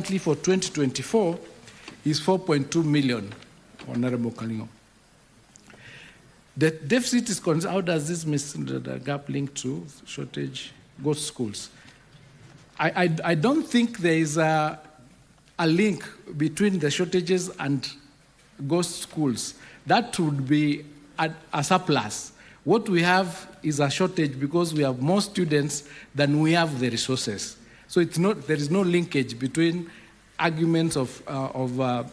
currently for 2024 is 4.2 million, Honorable Kalingo. The deficit is concerned. How does this the gap link to shortage ghost schools? I don't think there is a link between the shortages and ghost schools. That would be a surplus. What we have is a shortage because we have more students than we have the resources. So there is no linkage between arguments of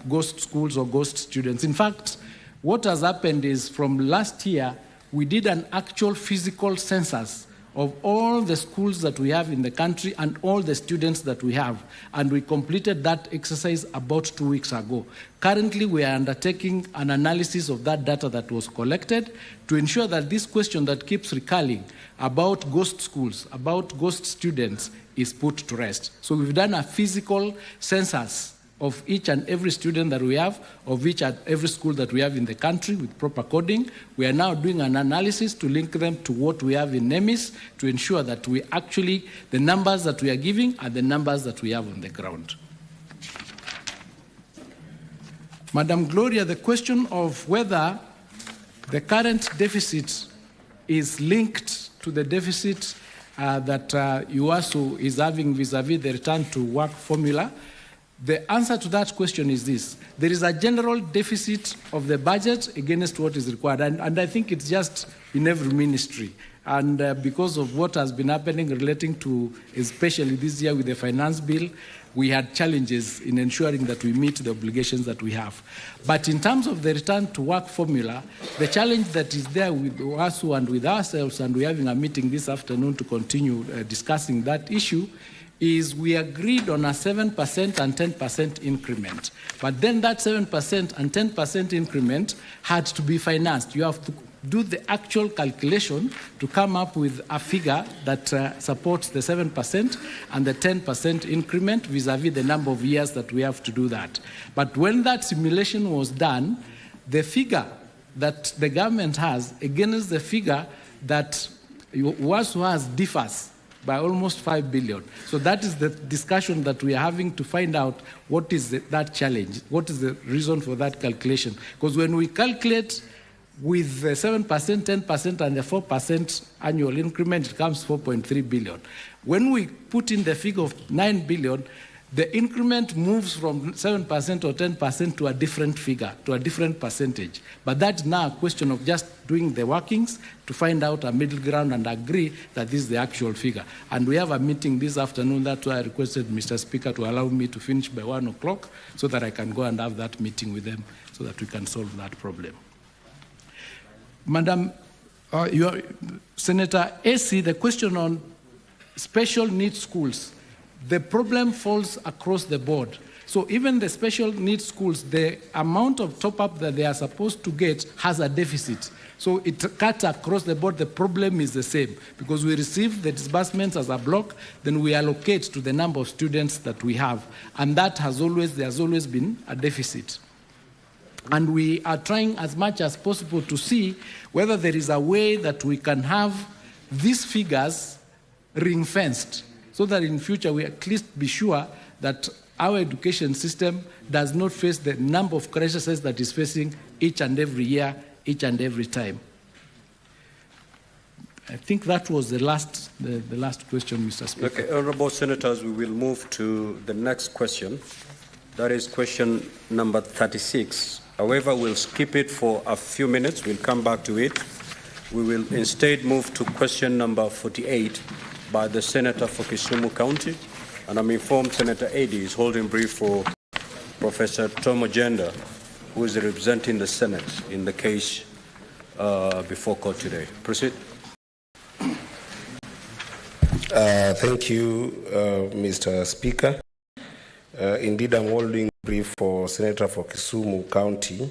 ghost schools or ghost students. In fact, what has happened is from last year, we did an actual physical census of all the schools that we have in the country and all the students that we have. And we completed that exercise about 2 weeks ago. Currently, we are undertaking an analysis of that data that was collected to ensure that this question that keeps recurring about ghost schools, about ghost students, is put to rest. So we've done a physical census of each and every student that we have, of each and every school that we have in the country with proper coding. We are now doing an analysis to link them to what we have in NEMIS to ensure that we actually, the numbers that we are giving are the numbers that we have on the ground. Madam Gloria, the question of whether the current deficit is linked to the deficit that UASU is having vis-a-vis the return to work formula, the answer to that question is this. There is a general deficit of the budget against what is required, and I think it's just in every ministry. And because of what has been happening relating to, especially this year with the finance bill, we had challenges in ensuring that we meet the obligations that we have. But in terms of the return to work formula, the challenge that is there with UASU and with ourselves, and we're having a meeting this afternoon to continue discussing that issue, is we agreed on a 7% and 10% increment. But then that 7% and 10% increment had to be financed. You have to do the actual calculation to come up with a figure that supports the 7% and the 10% increment vis-a-vis the number of years that we have to do that. But when that simulation was done, the figure that the government has against the figure that UASU has differs by almost 5 billion. So that is the discussion that we are having to find out what is that challenge, what is the reason for that calculation. Because when we calculate with the 7%, 10% and the 4% annual increment, it comes 4.3 billion. When we put in the figure of 9 billion, the increment moves from 7% or 10% to a different figure, to a different percentage. But that's now a question of just doing the workings to find out a middle ground and agree that this is the actual figure. And we have a meeting this afternoon. That's why I requested Mr. Speaker to allow me to finish by 1 o'clock so that I can go and have that meeting with them so that we can solve that problem. Madam, Senator AC, the question on special needs schools, the problem falls across the board. So even the special needs schools, the amount of top-up that they are supposed to get has a deficit. So it cuts across the board. The problem is the same because we receive the disbursements as a block, then we allocate to the number of students that we have. And that there's always been a deficit. And we are trying as much as possible to see whether there is a way that we can have these figures ring-fenced so that in future we at least be sure that our education system does not face the number of crises that is facing each and every year, each and every time. I think that was the last question, Mr. Speaker. Okay, Honourable Senators, we will move to the next question. That is question number 36. However, we'll skip it for a few minutes. We'll come back to it. We will instead move to question number 48 by the Senator for Kisumu County. And I'm informed Senator Eddy is holding brief for Professor Tom Ogamba, who is representing the Senate in the case before court today. Proceed. Thank you, Mr. Speaker. Indeed, I'm holding brief for Senator for Kisumu County,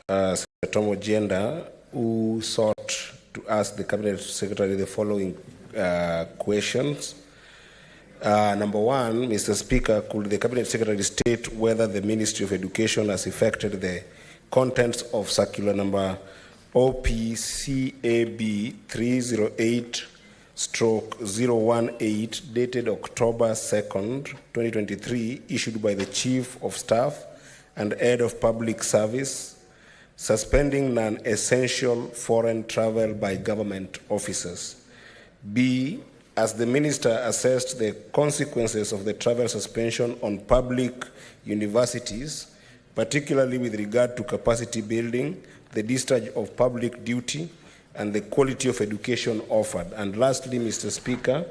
Senator Tom Ogamba, who sought to ask the Cabinet Secretary the following questions. Number one, Mr. Speaker, could the Cabinet Secretary state whether the Ministry of Education has effected the contents of circular number OPCAB 308/20 2023/018 dated October 2nd, 2023, issued by the Chief of Staff and Head of Public Service, suspending non-essential foreign travel by government officers. B, as the Minister assessed the consequences of the travel suspension on public universities, particularly with regard to capacity building, the discharge of public duty, and the quality of education offered. And lastly, Mr. Speaker,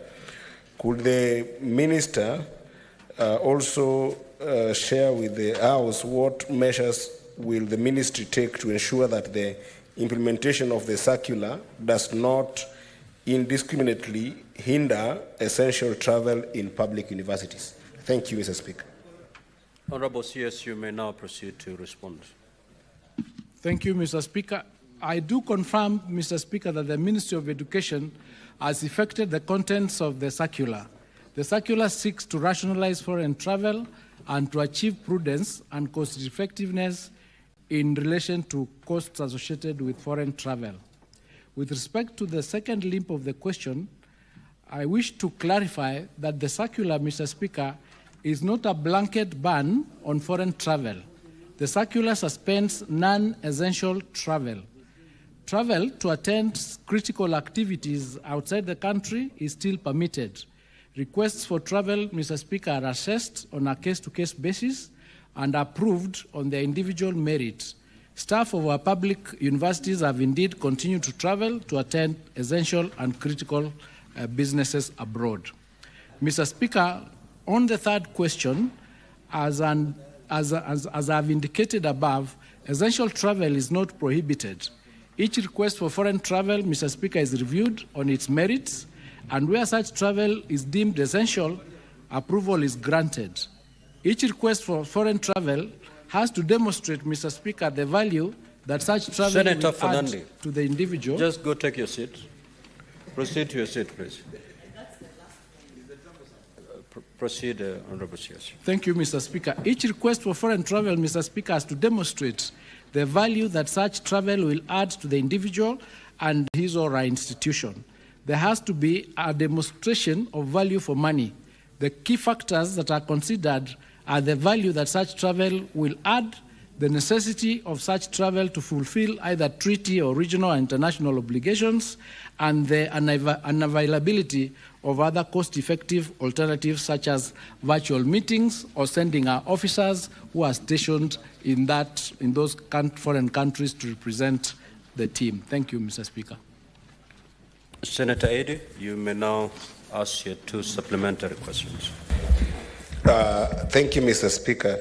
could the Minister also share with the House what measures will the Ministry take to ensure that the implementation of the circular does not indiscriminately hinder essential travel in public universities? Thank you, Mr. Speaker. Honorable CS, you may now proceed to respond. Thank you, Mr. Speaker. I do confirm, Mr. Speaker, that the Ministry of Education has effected the contents of the circular. The circular seeks to rationalize foreign travel and to achieve prudence and cost-effectiveness in relation to costs associated with foreign travel. With respect to the second limb of the question, I wish to clarify that the circular, Mr. Speaker, is not a blanket ban on foreign travel. The circular suspends non-essential travel. Travel to attend critical activities outside the country is still permitted. Requests for travel, Mr. Speaker, are assessed on a case-to-case basis and approved on their individual merit. Staff of our public universities have indeed continued to travel to attend essential and critical businesses abroad. Mr. Speaker, on the third question, as I've indicated above, essential travel is not prohibited. Each request for foreign travel, Mr. Speaker, is reviewed on its merits, and where such travel is deemed essential, approval is granted. Each request for foreign travel has to demonstrate, Mr. Speaker, the value that such travel Senator will Fernandi, add to the individual. just go take your seat. Proceed to your seat, please. Proceed, Honorable CS. Thank you, Mr. Speaker. Each request for foreign travel, Mr. Speaker, has to demonstrate the value that such travel will add to the individual and his or her institution. There has to be a demonstration of value for money. The key factors that are considered are the value that such travel will add, the necessity of such travel to fulfill either treaty or regional or international obligations, and the unavailability of other cost-effective alternatives such as virtual meetings or sending our officers who are stationed in those foreign countries to represent the team. Thank you, Mr. Speaker. Senator Eddy, you may now ask your two supplementary questions. Thank you, Mr. Speaker.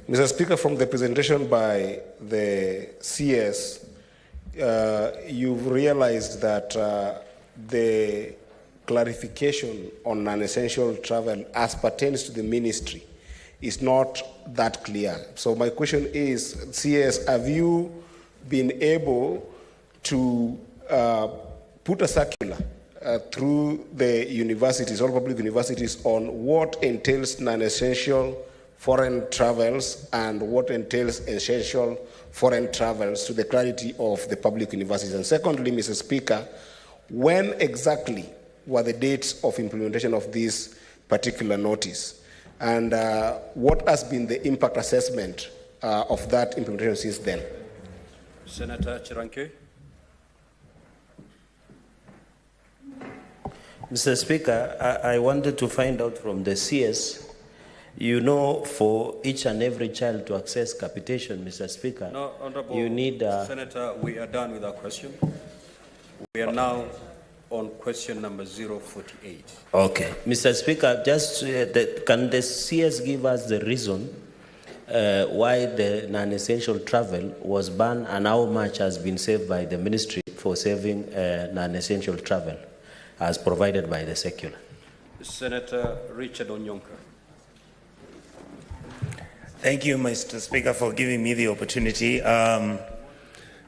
Mr. Speaker, from the presentation by the CS, you've realized that the clarification on non-essential travel as pertains to the ministry is not that clear. So my question is, CS, have you been able to put a circular through the universities, all public universities, on what entails non-essential foreign travels and what entails essential foreign travels to the clarity of the public universities? And secondly, Mr. Speaker, when exactly were the dates of implementation of this particular notice? And what has been the impact assessment of that implementation since then? Senator Chiranke. Mr. Speaker, I wanted to find out from the CS, you know, for each and every child to access capitation, Mr. Speaker, no, Honorable you need... Senator, we are done with our question. We are now on question number 048. Okay. Mr. Speaker, just can the CS give us the reason why the non-essential travel was banned and how much has been saved by the ministry for saving non-essential travel as provided by the circular? Senator Richard Onyonka. Thank you, Mr. Speaker, for giving me the opportunity.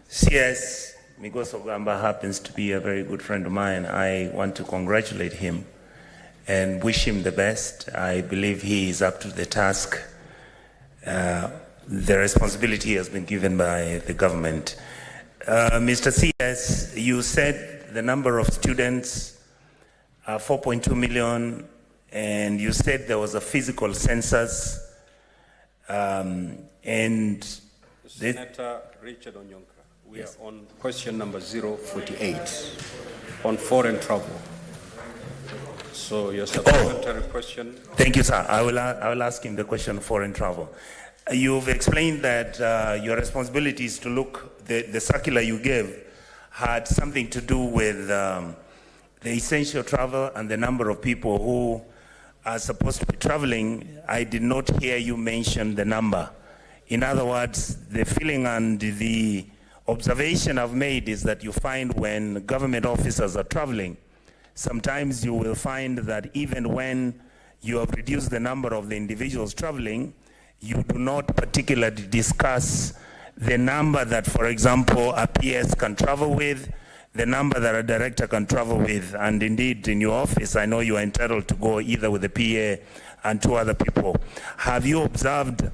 CS Migos Ogamba happens to be a very good friend of mine. I want to congratulate him and wish him the best. I believe he is up to the task. The responsibility has been given by the government. Mr. CS, you said the number of students 4.2 million, and you said there was a physical census, and Senator Richard Onyonka, we are on question number 048 on foreign travel. So your supplementary question. Thank you, sir. I will ask him the question of foreign travel. You've explained that your responsibility is to look, the circular you gave had something to do with the essential travel and the number of people who are supposed to be traveling. I did not hear you mention the number. In other words, the feeling and the observation I've made is that you find when government officers are traveling, sometimes you will find that even when you have reduced the number of the individuals traveling, you do not particularly discuss the number that, for example, a PS can travel with, the number that a director can travel with. And indeed, in your office, I know you are entitled to go either with the PA and 2 other people. Have you observed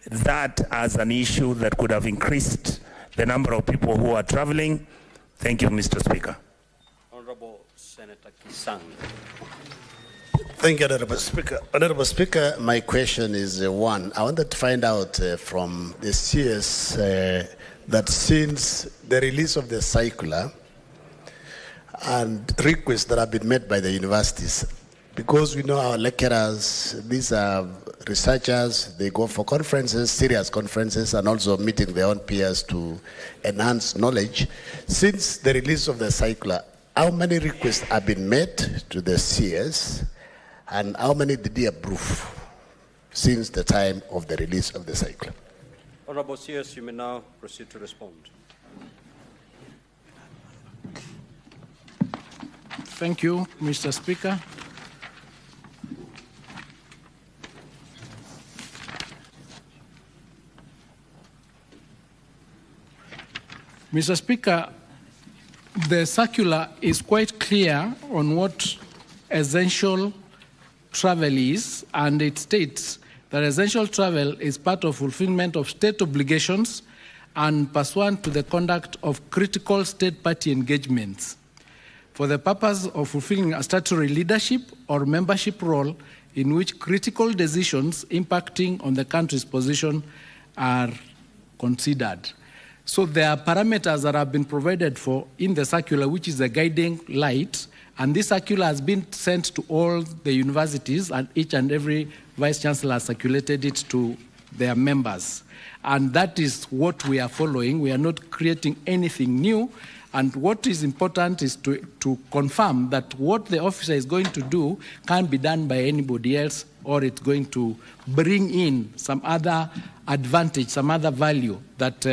that as an issue that could have increased the number of people who are traveling? Thank you, Mr. Speaker. Honorable Senator Kisang. Thank you, Honorable Speaker. Honorable Speaker, my question is one. I wanted to find out from the CS that since the release of the circular and requests that have been made by the universities, because we know our lecturers, these are researchers, they go for conferences, serious conferences, and also meeting their own peers to enhance knowledge. Since the release of the circular, how many requests have been made to the CS, and how many did he approve since the time of the release of the circular? Honorable CS, you may now proceed to respond. Thank you, Mr. Speaker. Mr. Speaker, the circular is quite clear on what essential travel is, and it states that essential travel is part of fulfillment of state obligations and pursuant to the conduct of critical state party engagements for the purpose of fulfilling a statutory leadership or membership role in which critical decisions impacting on the country's position are considered. So there are parameters that have been provided for in the circular, which is a guiding light, and this circular has been sent to all the universities, and each and every vice chancellor has circulated it to their members. And that is what we are following. We are not creating anything new. And what is important is to confirm that what the officer is going to do can't be done by anybody else, or it's going to bring in some other advantage, some other value that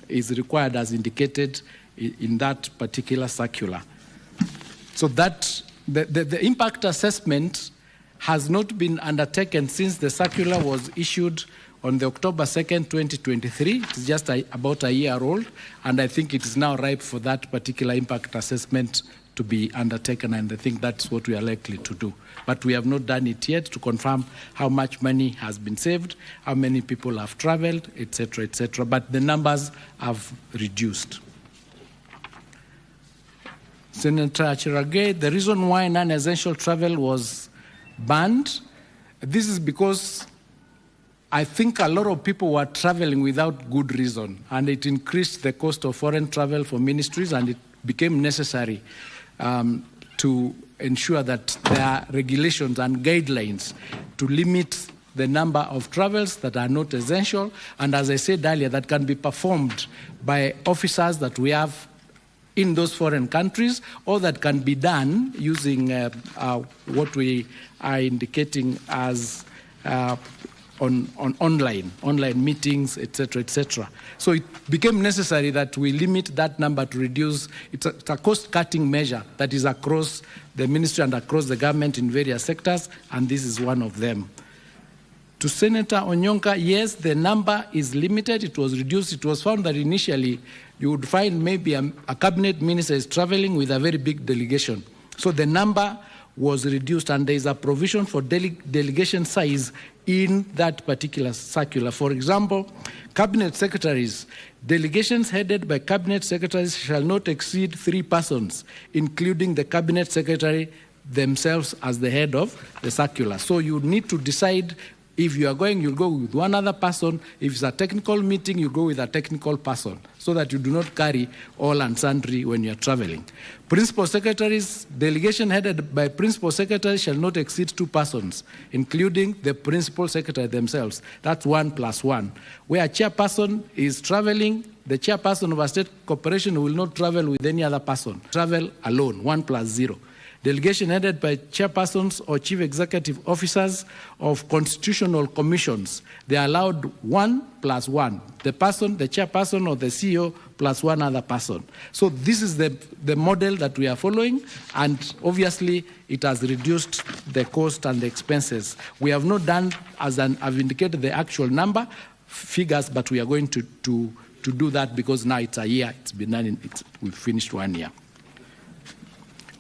is required as indicated in that particular circular. So that the impact assessment has not been undertaken since the circular was issued on the October 2nd, 2023. It's just about a year old, and I think it is now ripe for that particular impact assessment to be undertaken, and I think that's what we are likely to do. But we have not done it yet to confirm how much money has been saved, how many people have traveled, etc., but the numbers have reduced. Senator Chiragay, the reason why non-essential travel was banned, this is because I think a lot of people were traveling without good reason, and it increased the cost of foreign travel for ministries, and it became necessary to ensure that there are regulations and guidelines to limit the number of travels that are not essential, and as I said earlier, that can be performed by officers that we have in those foreign countries, or that can be done using what we are indicating as on online meetings, etc. So it became necessary that we limit that number to reduce. It's a cost-cutting measure that is across the ministry and across the government in various sectors, and this is one of them. To Senator Onyonka, yes, the number is limited. It was reduced. It was found that initially you would find maybe a cabinet minister is traveling with a very big delegation. So the number was reduced, and there is a provision for delegation size in that particular circular. For example, cabinet secretaries, delegations headed by cabinet secretaries shall not exceed 3 persons, including the cabinet secretary, themselves as the head of the circular. So you need to decide. If you are going, you'll go with one other person. If it's a technical meeting, you go with a technical person so that you do not carry all and sundry when you're traveling. Principal secretaries, delegation headed by principal secretary shall not exceed 2 persons, including the principal secretary themselves. That's 1 + 1. Where a chairperson is traveling, the chairperson of a state corporation will not travel with any other person. Travel alone, 1 + 0. Delegation headed by chairpersons or chief executive officers of constitutional commissions. They are allowed 1 + 1. The person, the chairperson or the CEO plus 1 other person. So this is the model that we are following, and obviously it has reduced the cost and the expenses. We have not done, as I've indicated, the actual number figures, but we are going to do that because now it's a year. It's been done. We've finished 1 year.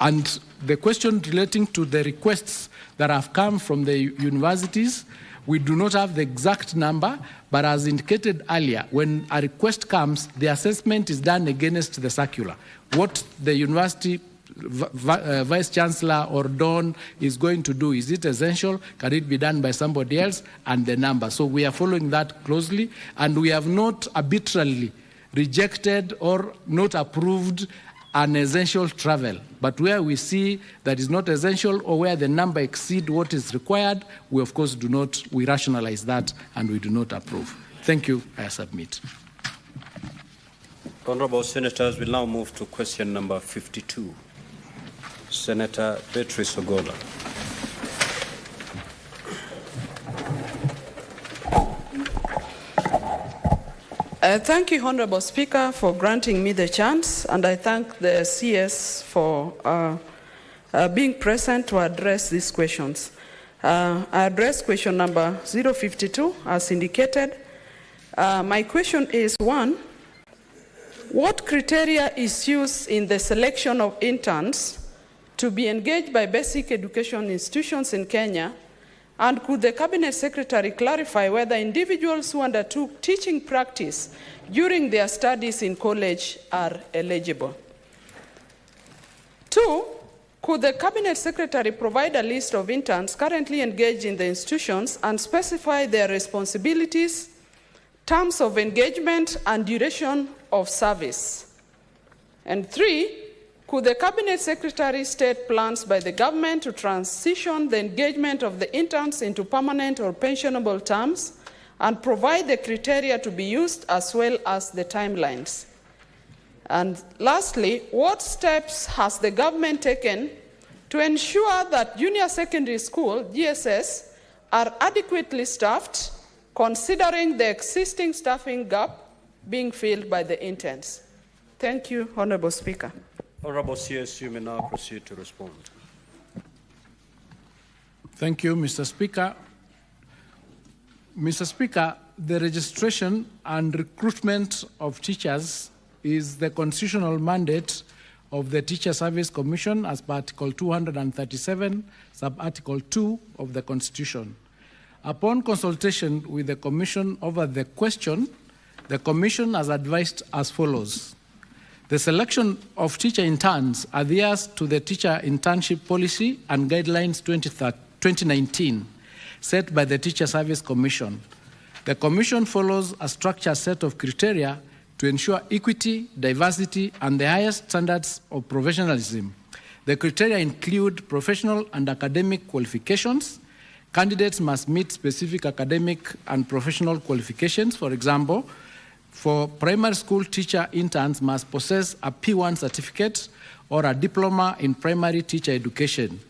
And the question relating to the requests that have come from the universities, we do not have the exact number, but as indicated earlier, when a request comes, the assessment is done against the circular. What the university vice chancellor or Don is going to do, is it essential? Can it be done by somebody else? And the number. So we are following that closely, and we have not arbitrarily rejected or not approved an essential travel, but where we see that is not essential or where the number exceeds what is required, we of course we rationalize that and we do not approve. Thank you. I submit. Honorable Senators, we'll now move to question number 52. Senator Beatrice Ogola. Thank you, Honorable Speaker, for granting me the chance, and I thank the CS for being present to address these questions. I address question number 052 as indicated. My question is, 1, what criteria is used in the selection of interns to be engaged by basic education institutions in Kenya? And could the Cabinet Secretary clarify whether individuals who undertook teaching practice during their studies in college are eligible? 2, could the Cabinet Secretary provide a list of interns currently engaged in the institutions and specify their responsibilities, terms of engagement, and duration of service? And 3, could the Cabinet Secretary state plans by the government to transition the engagement of the interns into permanent or pensionable terms and provide the criteria to be used as well as the timelines? And lastly, what steps has the government taken to ensure that junior secondary school, GSS, are adequately staffed, considering the existing staffing gap being filled by the interns? Thank you, Honorable Speaker. Honorable CS, you may now proceed to respond. Thank you, Mr. Speaker. Mr. Speaker, the registration and recruitment of teachers is the constitutional mandate of the Teacher Service Commission as per Article 237, sub-Article 2 of the Constitution. Upon consultation with the Commission over the question, the Commission has advised as follows. The selection of teacher interns adheres to the Teacher Internship Policy and Guidelines 2019 set by the Teacher Service Commission. The Commission follows a structured set of criteria to ensure equity, diversity, and the highest standards of professionalism. The criteria include professional and academic qualifications. Candidates must meet specific academic and professional qualifications. For example, for primary school teacher interns must possess a P1 certificate or a diploma in primary teacher education.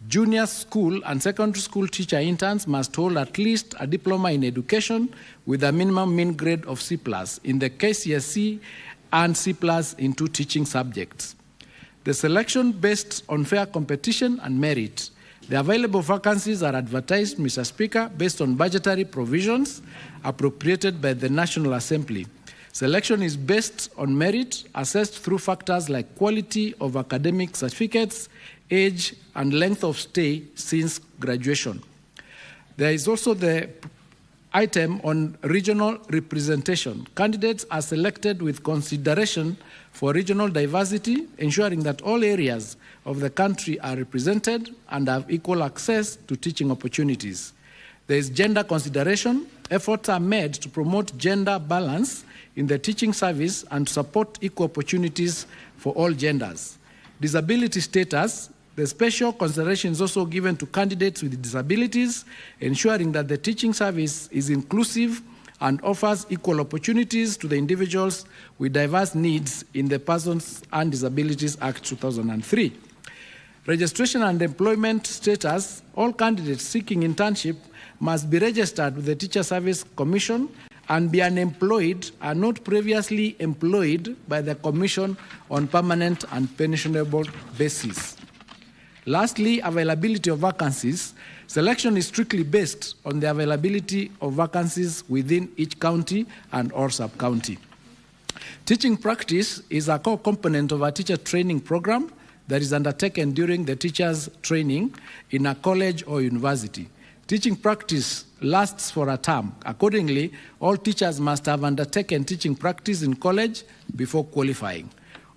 Junior school and secondary school teacher interns must hold at least a diploma in education with a minimum mean grade of C+ in the KCSE and C+ in 2 teaching subjects. The selection based on fair competition and merit. The available vacancies are advertised, Mr. Speaker, based on budgetary provisions appropriated by the National Assembly. Selection is based on merit, assessed through factors like quality of academic certificates, age, and length of stay since graduation. There is also the item on regional representation. Candidates are selected with consideration for regional diversity, ensuring that all areas of the country are represented and have equal access to teaching opportunities. There is gender consideration. Efforts are made to promote gender balance in the teaching service and support equal opportunities for all genders. Disability status. The special consideration is also given to candidates with disabilities, ensuring that the teaching service is inclusive and offers equal opportunities to the individuals with diverse needs in the Persons and Disabilities Act 2003. Registration and employment status. All candidates seeking internship must be registered with the Teacher Service Commission and be unemployed and not previously employed by the Commission on permanent and pensionable basis. Lastly, availability of vacancies. Selection is strictly based on the availability of vacancies within each county and or sub-county. Teaching practice is a core component of a teacher training program that is undertaken during the teacher's training in a college or university. Teaching practice lasts for a term. Accordingly, all teachers must have undertaken teaching practice in college before qualifying.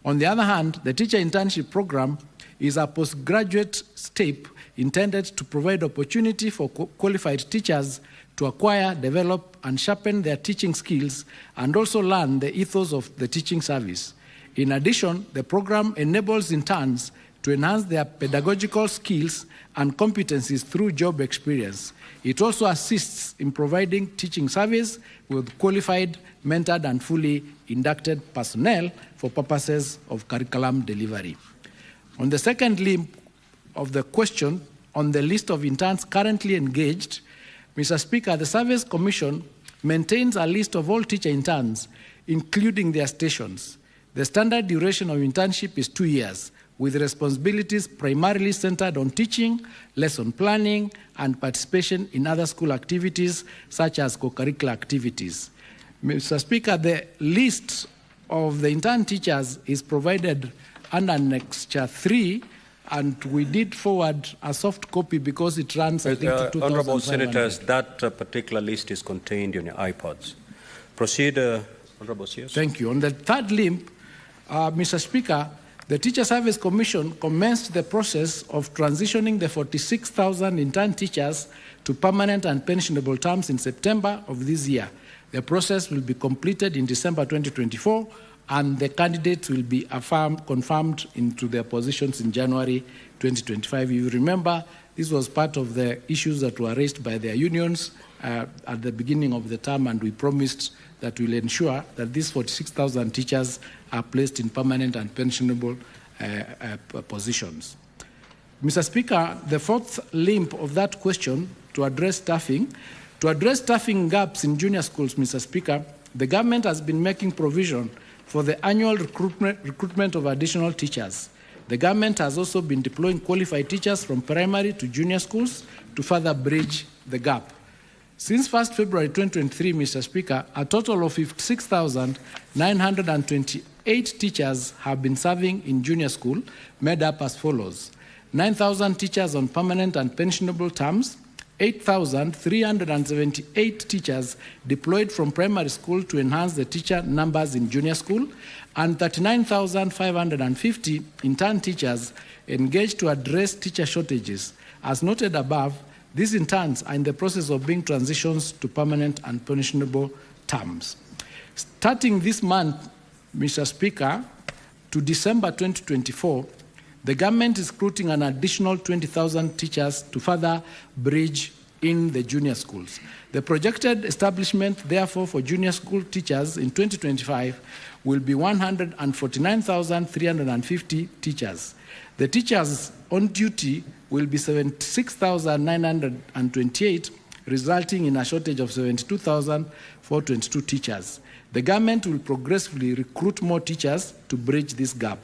On the other hand, the teacher internship program is a postgraduate step intended to provide opportunity for qualified teachers to acquire, develop, and sharpen their teaching skills and also learn the ethos of the teaching service. In addition, the program enables interns to enhance their pedagogical skills and competencies through job experience. It also assists in providing teaching service with qualified, mentored, and fully inducted personnel for purposes of curriculum delivery. On the second limb of the question, on the list of interns currently engaged, Mr. Speaker, the Service Commission maintains a list of all teacher interns, including their stations. The standard duration of internship is 2 years, with responsibilities primarily centered on teaching, lesson planning, and participation in other school activities, such as co-curricular activities. Mr. Speaker, the list of the intern teachers is provided under Annexure 3, and we did forward a soft copy because it runs, I think, to 2,500. Honourable Senators, that particular list is contained in your iPods. Proceed, Honourable Sears. Thank you. On the third limb, Mr. Speaker, the Teacher Service Commission commenced the process of transitioning the 46,000 intern teachers to permanent and pensionable terms in September of this year. The process will be completed in December 2024, and the candidates will be confirmed into their positions in January 2025. You remember, this was part of the issues that were raised by their unions at the beginning of the term, and we promised that we'll ensure that these 46,000 teachers are placed in permanent and pensionable positions. Mr. Speaker, the fourth limb of that question, to address staffing gaps in junior schools, Mr. Speaker, the government has been making provision for the annual recruitment of additional teachers. The government has also been deploying qualified teachers from primary to junior schools to further bridge the gap. Since 1st February 2023, Mr. Speaker, a total of 56,928 teachers have been serving in junior school, made up as follows: 9,000 teachers on permanent and pensionable terms, 8,378 teachers deployed from primary school to enhance the teacher numbers in junior school, and 39,550 intern teachers engaged to address teacher shortages. As noted above, these interns are in the process of being transitioned to permanent and pensionable terms. Starting this month, Mr. Speaker, to December 2024, the government is recruiting an additional 20,000 teachers to further bridge in the junior schools. The projected establishment, therefore, for junior school teachers in 2025 will be 149,350 teachers. The teachers on duty will be 76,928, resulting in a shortage of 72,422 teachers. The government will progressively recruit more teachers to bridge this gap.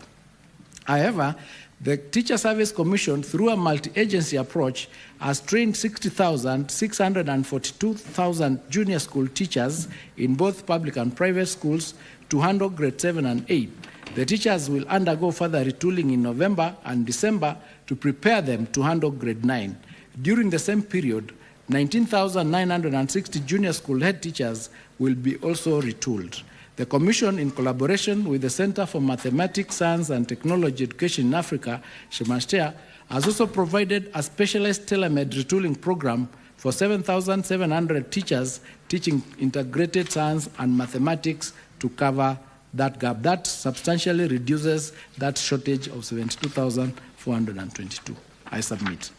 However, the Teacher Service Commission, through a multi-agency approach, has trained 6,642,000 junior school teachers in both public and private schools to handle grade 7 and 8. The teachers will undergo further retooling in November and December to prepare them to handle grade 9. During the same period, 19,960 junior school head teachers will be also retooled. The Commission, in collaboration with the Center for Mathematics, Science and Technology Education in Africa, SHMASTEA, has also provided a specialized telemed retooling program for 7,700 teachers teaching integrated science and mathematics to cover that gap. That substantially reduces that shortage of 72,422. I submit.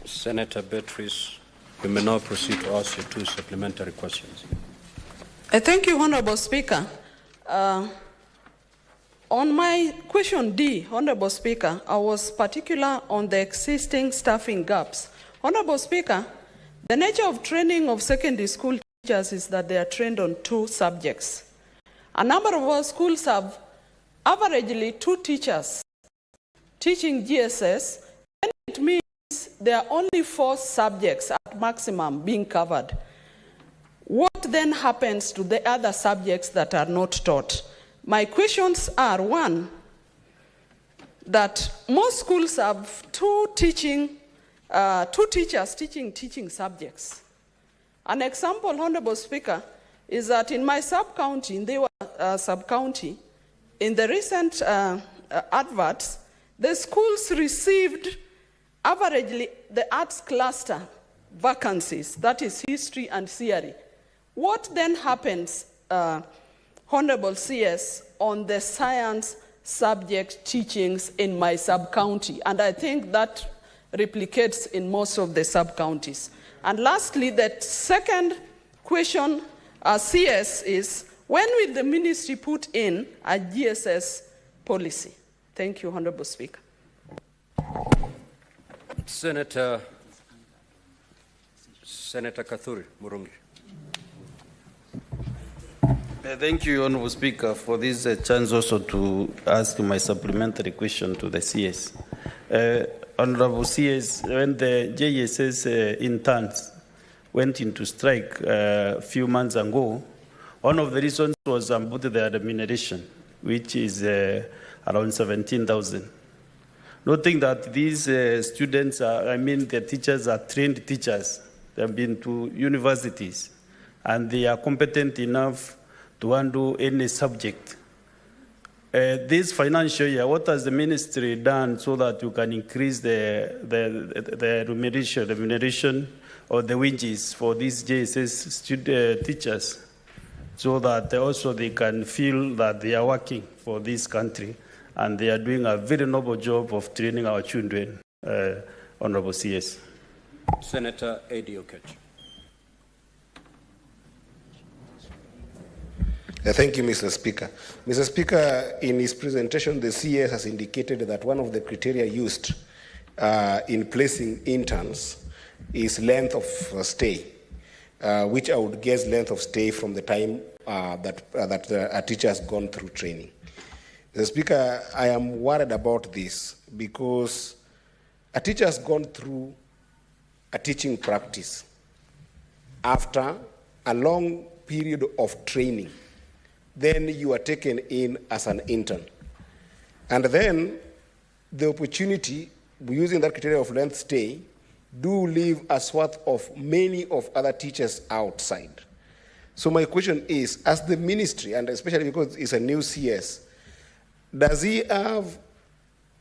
Senator Beatrice, you may now proceed to ask your 2 supplementary questions. Thank you, Honorable Speaker. On my question D, Honorable Speaker, I was particular on the existing staffing gaps. Honorable Speaker, the nature of training of secondary school teachers is that they are trained on 2 subjects. A number of our schools have averagely 2 teachers teaching GSS, and it means there are only 4 subjects at maximum being covered. What then happens to the other subjects that are not taught? My questions are, 1, that most schools have 2 teachers teaching subjects. An example, Honorable Speaker, is that in my sub-county, in the sub-county, in the recent adverts, the schools received averagely the arts cluster vacancies, that is history and theory. What then happens, Honorable CS, on the science subject teachings in my sub-county? And I think that replicates in most of the sub-counties. And lastly, the second question, CS, is when will the ministry put in a GSS policy? Thank you, Honorable Speaker. Senator Kathuri Murungi. Thank you, Honorable Speaker, for this chance also to ask my supplementary question to the CS. Honorable CS, when the JSS interns went into strike a few months ago, one of the reasons was about their remuneration, which is around 17,000. Noting that these students the teachers are trained teachers. They have been to universities, and they are competent enough to handle any subject. This financial year, what has the ministry done so that you can increase the remuneration or the wages for these JSS teachers, so that also they can feel that they are working for this country and they are doing a very noble job of training our children, Honorable CS. Senator Eddie Okech. Thank you, Mr. Speaker. Mr. Speaker, in his presentation, the CS has indicated that one of the criteria used in placing interns is length of stay, which I would guess length of stay from the time that a teacher has gone through training. Mr. Speaker, I am worried about this because a teacher has gone through a teaching practice after a long period of training. Then you are taken in as an intern. And then the opportunity, using that criteria of length stay, do leave a swath of many of other teachers outside. So my question is, as the ministry, and especially because it's a new CS, does he have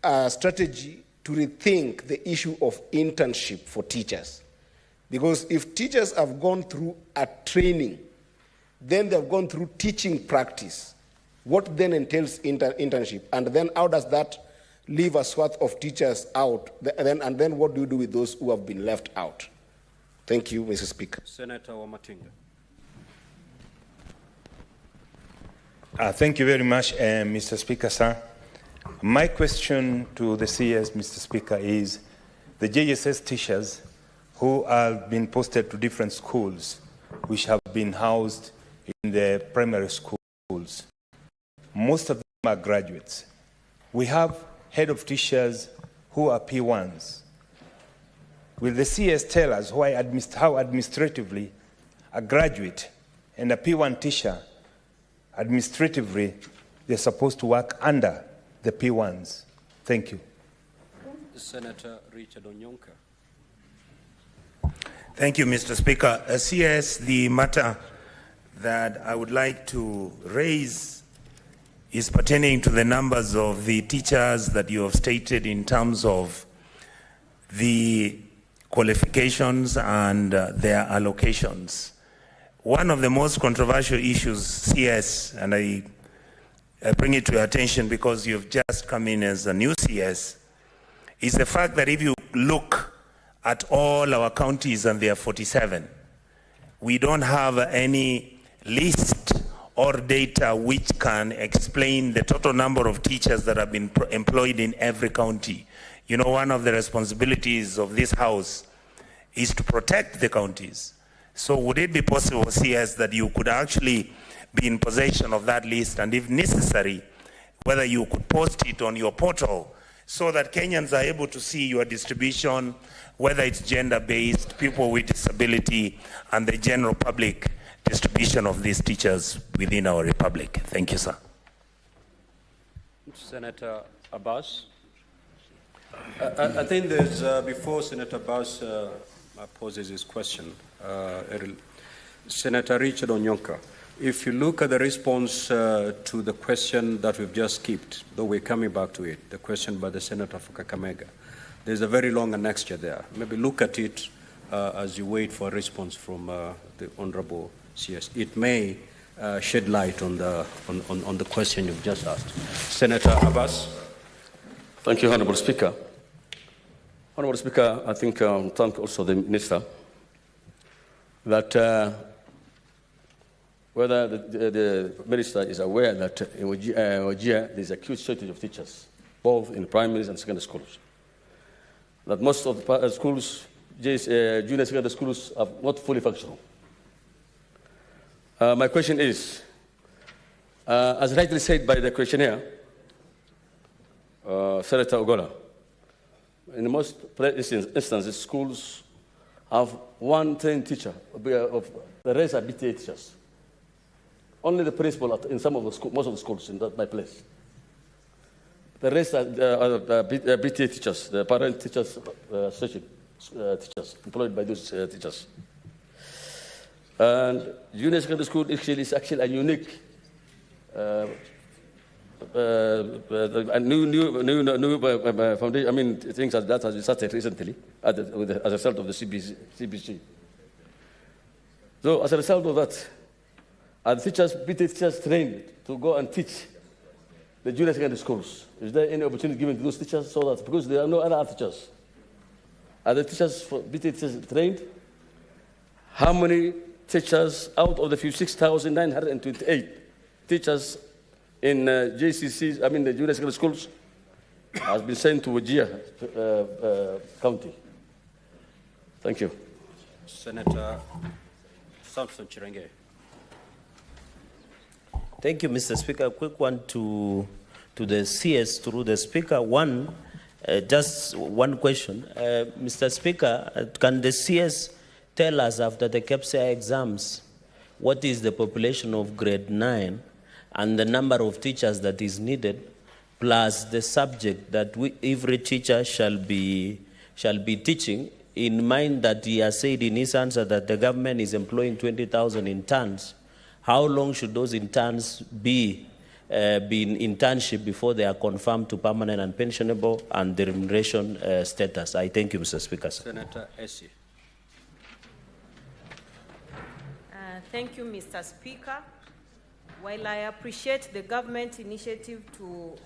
a strategy to rethink the issue of internship for teachers? Because if teachers have gone through a training, then they've gone through teaching practice, what then entails internship? And then how does that leave a swath of teachers out? And then what do you do with those who have been left out? Thank you, Mr. Speaker. Senator Wamatinga. Thank you very much, Mr. Speaker, sir. My question to the CS, Mr. Speaker, is the JSS teachers who have been posted to different schools, which have been housed in the primary schools. Most of them are graduates. We have head of teachers who are P1s. Will the CS tell us how administratively a graduate and a P1 teacher, administratively, they're supposed to work under the P1s? Thank you. Senator Richard Onyonka. Thank you, Mr. Speaker. CS, the matter that I would like to raise is pertaining to the numbers of the teachers that you have stated in terms of the qualifications and their allocations. One of the most controversial issues, CS, and I bring it to your attention because you've just come in as a new CS, is the fact that if you look at all our counties, and there are 47, we don't have any list or data which can explain the total number of teachers that have been employed in every county. You know, one of the responsibilities of this House is to protect the counties. So would it be possible, CS, that you could actually be in possession of that list, and if necessary, whether you could post it on your portal so that Kenyans are able to see your distribution, whether it's gender-based, people with disability, and the general public distribution of these teachers within our republic? Thank you, sir. Senator Abbas. I think there's, before Senator Abbas poses his question, Senator Richard Onyonka, if you look at the response to the question that we've just skipped, though we're coming back to it, the question by the Senator for Kakamega, there's a very long annexure there. Maybe look at it as you wait for a response from the Honorable CS. It may shed light on the question you've just asked. Senator Abbas. Thank you, Honorable Speaker. Honorable Speaker, I think thank also the Minister that whether the Minister is aware that in Wajir there's a huge shortage of teachers, both in primaries and secondary schools. That most of the schools, junior secondary schools, are not fully functional. My question is, as rightly said by the questionnaire, Senator Ogola, in most instances, schools have one trained teacher, the rest are BTA teachers. Only the principal in some of the schools, most of the schools in my place. The rest are BTA teachers, the parent teachers, teachers, employed by those teachers. And junior secondary school is actually a unique, new foundation. I mean, things that has been started recently as a result of the CBC. So as a result of that, are the teachers, BTA teachers trained to go and teach the junior secondary schools? Is there any opportunity given to those teachers so that, because there are no other teachers, are the teachers for BTA teachers trained? How many teachers out of the 56,928 teachers in JCCs, I mean the junior secondary schools, has been sent to Wajir County? Thank you. Senator Samson Chirenge. Thank you, Mr. Speaker. A quick one to the CS through the Speaker. One, just one question. Mr. Speaker, can the CS tell us after the KPSA exams what is the population of grade 9 and the number of teachers that is needed, plus the subject that every teacher shall be teaching, in mind that he has said in his answer that the government is employing 20,000 interns? How long should those interns be in internship before they are confirmed to permanent and pensionable and the remuneration status? I thank you, Mr. Speaker. Senator Essie. Thank you, Mr. Speaker. While I appreciate the government initiative to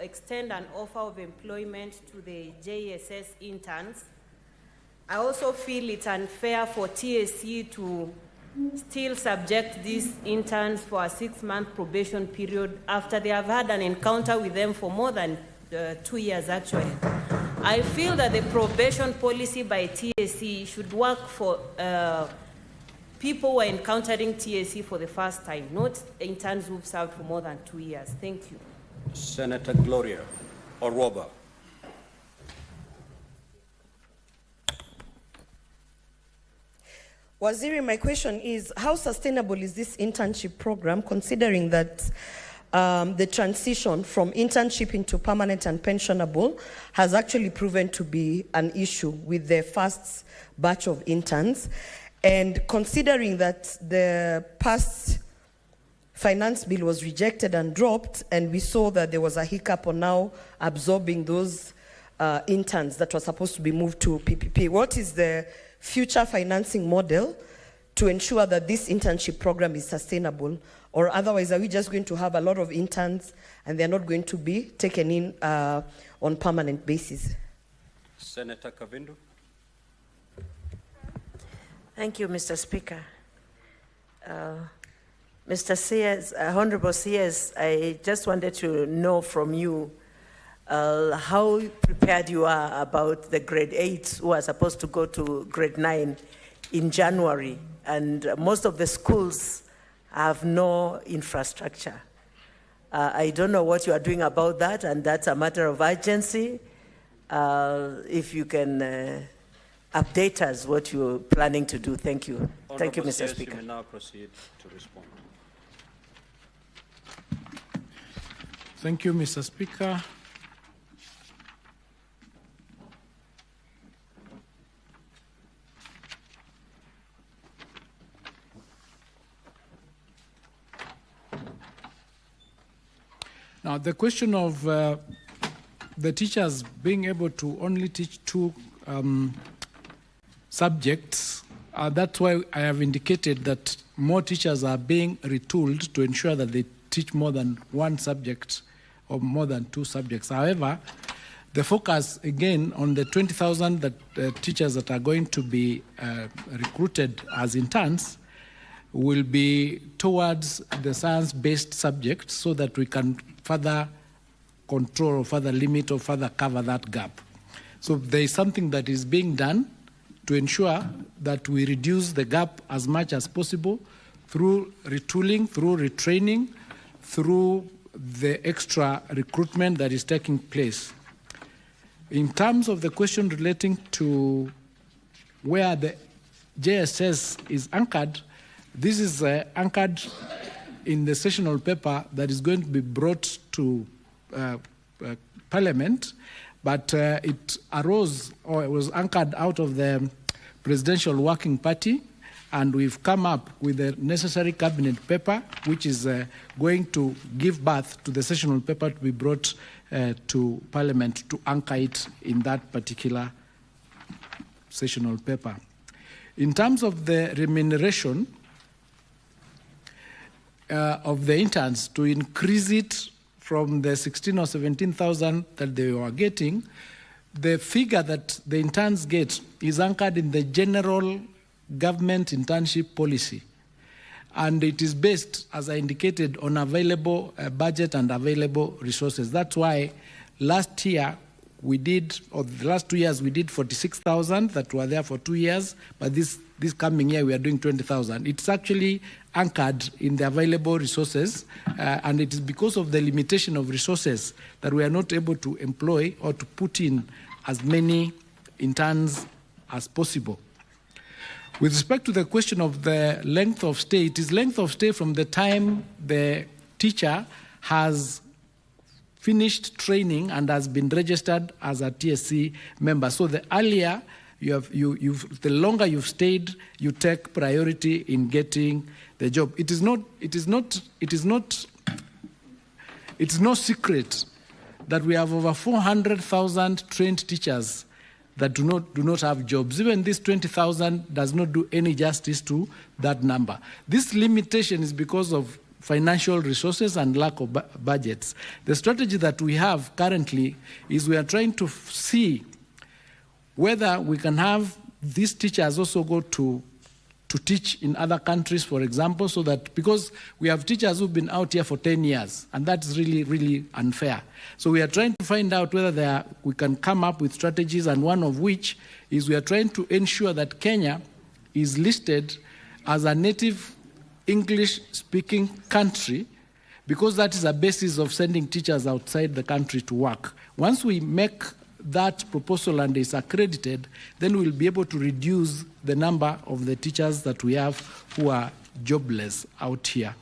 extend an offer of employment to the JSS interns, I also feel it's unfair for TSC to still subject these interns for a 6-month probation period after they have had an encounter with them for more than 2 years, actually. I feel that the probation policy by TSC should work for people who are encountering TSC for the first time, not interns who've served for more than 2 years. Thank you. Senator Gloria Oroba. Waziri, my question is, how sustainable is this internship program, considering that the transition from internship into permanent and pensionable has actually proven to be an issue with the first batch of interns. And considering that the past finance bill was rejected and dropped, and we saw that there was a hiccup on now absorbing those interns that were supposed to be moved to PPP, what is the future financing model to ensure that this internship program is sustainable? Or otherwise, are we just going to have a lot of interns and they're not going to be taken in on permanent basis? Senator Kavindu. Thank you, Mr. Speaker. Mr. CS, Honorable CS, I just wanted to know from you how prepared you are about the grade 8s who are supposed to go to grade 9 in January. And most of the schools have no infrastructure. I don't know what you are doing about that, and that's a matter of urgency. If you can update us what you're planning to do. Thank you. Thank you, Mr. Speaker. You may now proceed to respond. Thank you, Mr. Speaker. Now, the question of the teachers being able to only teach 2 subjects, that's why I have indicated that more teachers are being retooled to ensure that they teach more than 1 subject or more than 2 subjects. However, the focus, again, on the 20,000 teachers that are going to be recruited as interns will be towards the science-based subjects so that we can further control or further limit or further cover that gap. So there is something that is being done to ensure that we reduce the gap as much as possible through retooling, through retraining, through the extra recruitment that is taking place. In terms of the question relating to where the JSS is anchored, this is anchored in the sessional paper that is going to be brought to Parliament, but it arose, or it was anchored out of the Presidential Working Party, and we've come up with the necessary cabinet paper, which is going to give birth to the sessional paper to be brought to Parliament to anchor it in that particular sessional paper. In terms of the remuneration of the interns, to increase it from the 16 or 17,000 that they were getting, the figure that the interns get is anchored in the general government internship policy. And it is based, as I indicated, on available budget and available resources. That's why last year we did, or the last 2 years, we did 46,000 that were there for 2 years, but this coming year we are doing 20,000. It's actually anchored in the available resources, and it is because of the limitation of resources that we are not able to employ or to put in as many interns as possible. With respect to the question of the length of stay, it is length of stay from the time the teacher has finished training and has been registered as a TSC member. So the earlier the longer you've stayed, you take priority in getting the job. It's no secret that we have over 400,000 trained teachers that do not have jobs. Even this 20,000 does not do any justice to that number. This limitation is because of financial resources and lack of budgets. The strategy that we have currently is we are trying to see whether we can have these teachers also go to teach in other countries, for example, so that, because we have teachers who've been out here for 10 years, and that's really, really unfair. So we are trying to find out whether we can come up with strategies, and one of which is we are trying to ensure that Kenya is listed as a native English-speaking country, because that is a basis of sending teachers outside the country to work. Once we make that proposal and is accredited, then we'll be able to reduce the number of the teachers that we have who are jobless out here.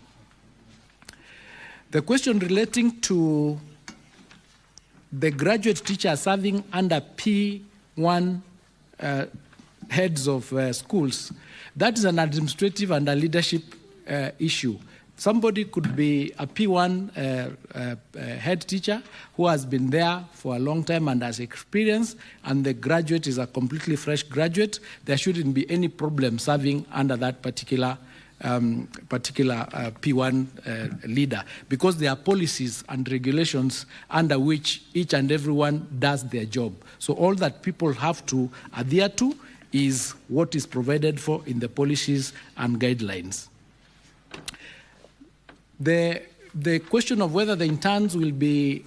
The question relating to the graduate teacher serving under P1 heads of schools, that is an administrative and a leadership issue. Somebody could be a P1 head teacher who has been there for a long time and has experience, and the graduate is a completely fresh graduate. There shouldn't be any problem serving under that particular P1 leader, because there are policies and regulations under which each and everyone does their job. So all that people have to adhere to is what is provided for in the policies and guidelines. The question of whether the interns will be,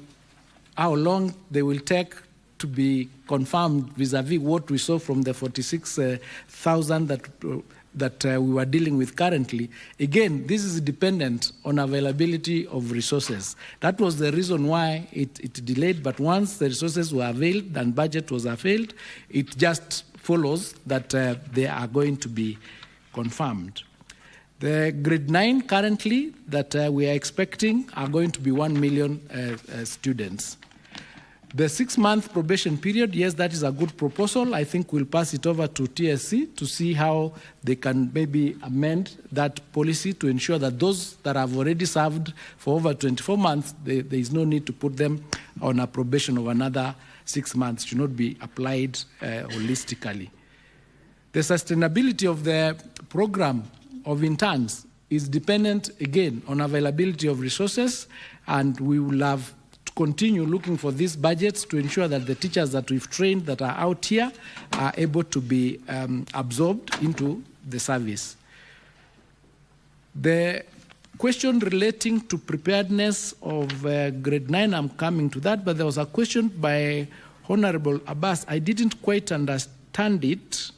how long they will take to be confirmed vis-a-vis what we saw from the 46,000 that we were dealing with currently. Again, this is dependent on availability of resources. That was the reason why it delayed, but once the resources were availed and budget was availed, it just follows that they are going to be confirmed. The grade 9 currently that we are expecting are going to be 1 million students. The 6-month probation period, yes, that is a good proposal. I think we'll pass it over to TSC to see how they can maybe amend that policy to ensure that those that have already served for over 24 months, there is no need to put them on a probation of another 6 months. It should not be applied holistically. The sustainability of the program of interns is dependent, again, on availability of resources, and we will have to continue looking for these budgets to ensure that the teachers that we've trained that are out here are able to be absorbed into the service. The question relating to preparedness of grade 9, I'm coming to that, but there was a question by Honorable Abbas. I didn't quite understand it.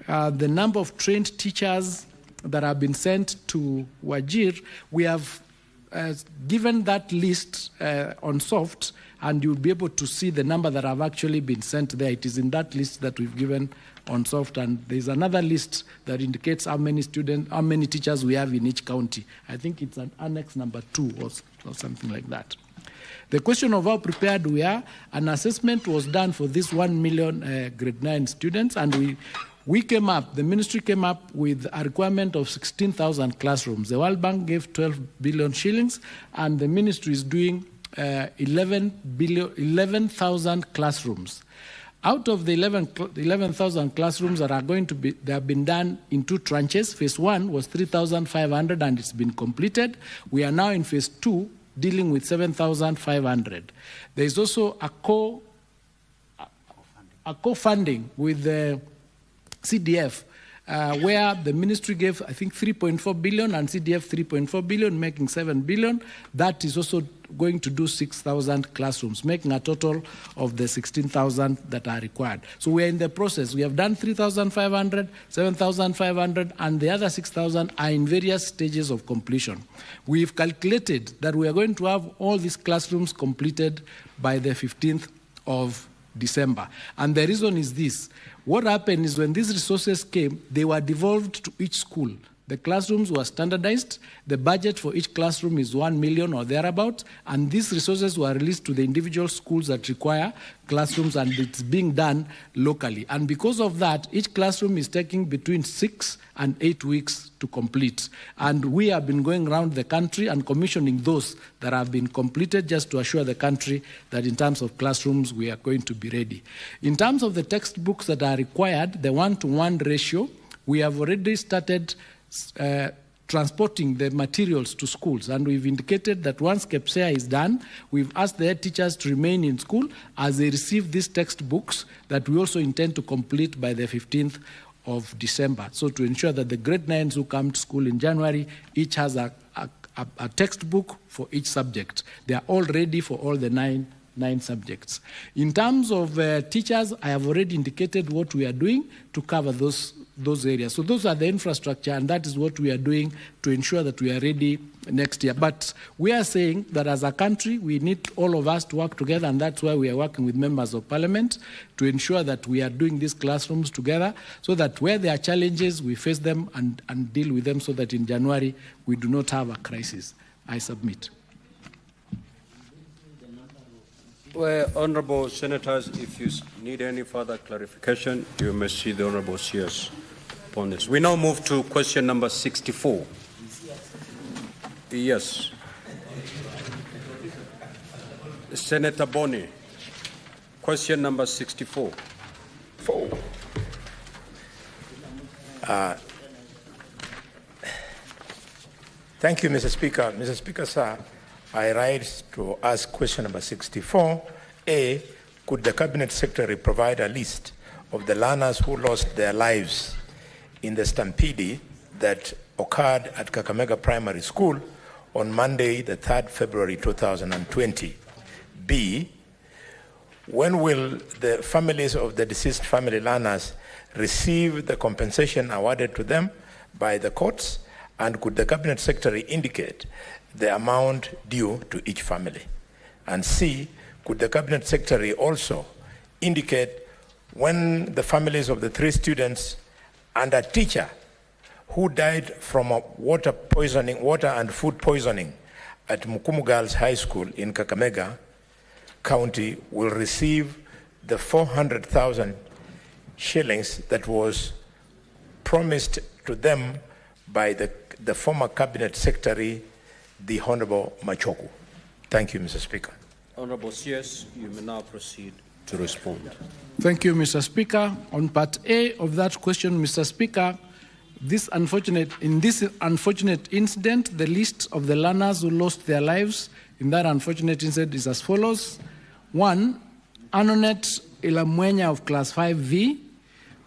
The number of trained teachers that have been sent to Wajir, we have given that list on soft, and you'll be able to see the number that have actually been sent there. It is in that list that we've given on soft, and there's another list that indicates how many teachers we have in each county. I think it's an annex number 2 or something like that. The question of how prepared we are, an assessment was done for this 1 million grade 9 students, and we came up, the ministry came up with a requirement of 16,000 classrooms. The World Bank gave 12 billion shillings, and the ministry is doing 11,000 classrooms. Out of the 11,000 classrooms that are going to be, they have been done in 2 tranches. Phase 1 was 3,500 and it's been completed. We are now in phase 2 dealing with 7,500. There is also a co-funding with the CDF, where the ministry gave, I think, 3.4 billion and CDF 3.4 billion, making 7 billion. That is also going to do 6,000 classrooms, making a total of the 16,000 that are required. So we are in the process. We have done 3,500, 7,500, and the other 6,000 are in various stages of completion. We've calculated that we are going to have all these classrooms completed by the 15th of December. And the reason is this. What happened is when these resources came, they were devolved to each school. The classrooms were standardized. The budget for each classroom is 1 million or thereabout, and these resources were released to the individual schools that require classrooms, and it's being done locally. And because of that, each classroom is taking between 6 and 8 weeks to complete. And we have been going around the country and commissioning those that have been completed just to assure the country that in terms of classrooms, we are going to be ready. In terms of the textbooks that are required, the 1-to-1 ratio, we have already started transporting the materials to schools, and we've indicated that once KEPSEA is done, we've asked the head teachers to remain in school as they receive these textbooks that we also intend to complete by the 15th of December. So to ensure that the grade 9s who come to school in January each has a textbook for each subject. They are all ready for all the nine subjects. In terms of teachers, I have already indicated what we are doing to cover those areas. So those are the infrastructure, and that is what we are doing to ensure that we are ready next year. But we are saying that as a country, we need all of us to work together, and that's why we are working with members of parliament to ensure that we are doing these classrooms together, so that where there are challenges, we face them and deal with them, so that in January, we do not have a crisis. I submit. Well, honorable senators, if you need any further clarification, you may see the honorable CS upon this. We now move to question number 64. Yes. Senator Boni, question number 64. Thank you, Mr. Speaker. Mr. Speaker, sir, I rise to ask question number 64. A, could the Cabinet Secretary provide a list of the learners who lost their lives in the stampede that occurred at Kakamega Primary School on Monday, the 3rd February 2020? B, when will the families of the deceased family learners receive the compensation awarded to them by the courts? And could the Cabinet Secretary indicate the amount due to each family? And C, could the Cabinet Secretary also indicate when the families of the 3 students and a teacher who died from a water and food poisoning at Mukumu Girls High School in Kakamega County will receive the 400,000 shillings that was promised to them by the former Cabinet Secretary, the Honorable Machoku? Thank you, Mr. Speaker. Honorable CS, you may now proceed to respond. Thank you, Mr. Speaker. On part A of that question, Mr. Speaker, in this unfortunate incident, the list of the learners who lost their lives in that unfortunate incident is as follows. 1, Anonet Ilamwenya of Class 5V,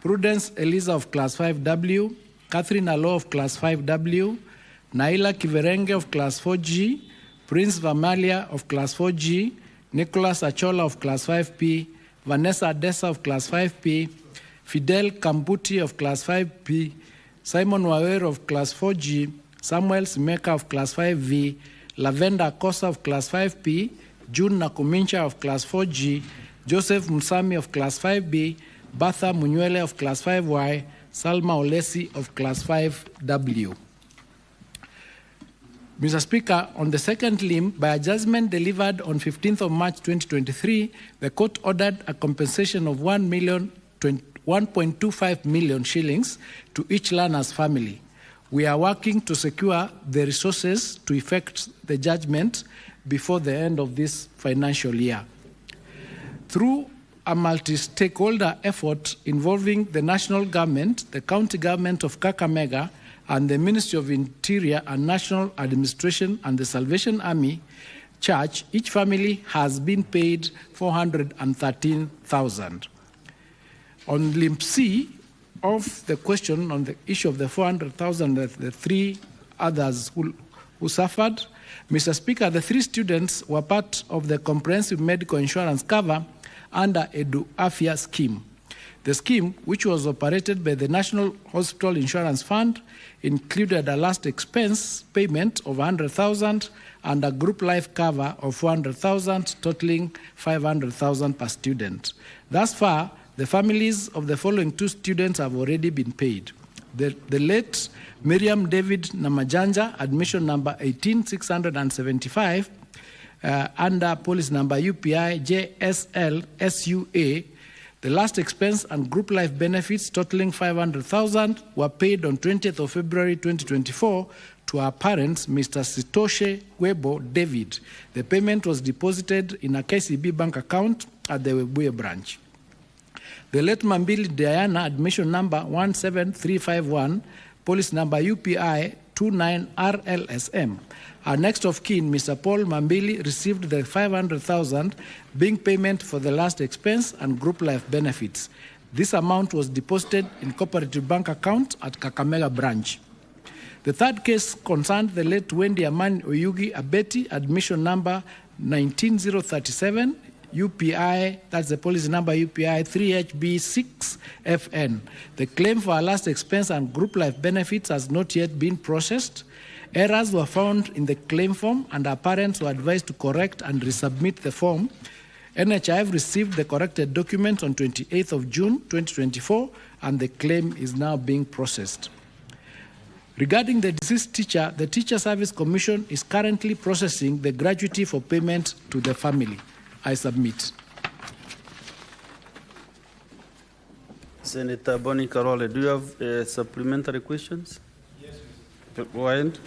Prudence Eliza of Class 5W, Catherine Alo of Class 5W, Naila Kiverenge of Class 4G, Prince Vamalia of Class 4G, Nicholas Achola of Class 5P, Vanessa Adesa of Class 5P, Fidel Kambuti of Class 5P, Simon Wawer of Class 4G, Samuel Simeka of Class 5V, Lavenda Kosa of Class 5P, June Nakumincha of Class 4G, Joseph Musami of Class 5B, Batha Munywele of Class 5Y, Salma Olesi of Class 5W. Mr. Speaker, on the second limb, by a judgment delivered on 15th of March 2023, the court ordered a compensation of 1.25 million shillings to each learner's family. We are working to secure the resources to effect the judgment before the end of this financial year. Through a multi-stakeholder effort involving the national government, the county government of Kakamega, and the Ministry of Interior and National Administration and the Salvation Army Church, each family has been paid 413,000. On limb C of the question on the issue of the 400,000, the 3 others who suffered, Mr. Speaker, the 3 students were part of the comprehensive medical insurance cover under Edu Afia scheme. The scheme, which was operated by the National Hospital Insurance Fund, included a last expense payment of 100,000 and a group life cover of 400,000, totaling 500,000 per student. Thus far, the families of the following 2 students have already been paid. The late Miriam David Namajanja, admission number 18675, under policy number UPI JSL SUA, the last expense and group life benefits totaling 500,000 were paid on 20th of February 2024 to our parents, Mr. Sitoshe Webo David. The payment was deposited in a KCB bank account at the Webuye branch. The late Mambili Diana, admission number 17351, policy number UPI 29RLSM. Our next of kin, Mr. Paul Mambili, received the 500,000 being payment for the last expense and group life benefits. This amount was deposited in cooperative bank account at Kakamega branch. The third case concerned the late Wendy Amani Oyugi Abeti, admission number 19037, UPI, that's the policy number UPI 3HB6FN. The claim for our last expense and group life benefits has not yet been processed. Errors were found in the claim form and our parents were advised to correct and resubmit the form. NHIF received the corrected document on 28th of June 2024 and the claim is now being processed. Regarding the deceased teacher, the Teacher Service Commission is currently processing the gratuity for payment to the family. I submit. Senator Bonnie Carole, do you have supplementary questions? Yes. Go ahead.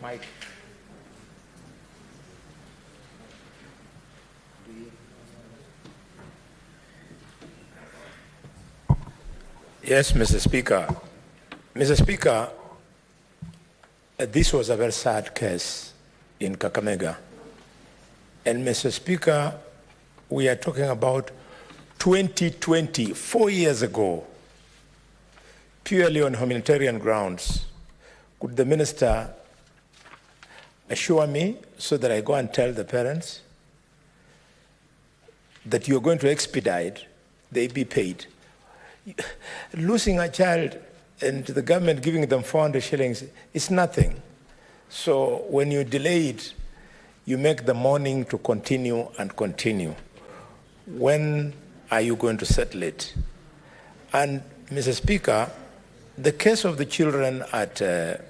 Mike. Yes, Mr. Speaker. Mr. Speaker, this was a very sad case in Kakamega. And Mr. Speaker, we are talking about 2020, 4 years ago, purely on humanitarian grounds. Could the minister assure me so that I go and tell the parents that you're going to expedite, they be paid? Losing a child and the government giving them 400 shillings is nothing. So when you delay it, you make the mourning to continue and continue. When are you going to settle it? And Mr. Speaker, the case of the children at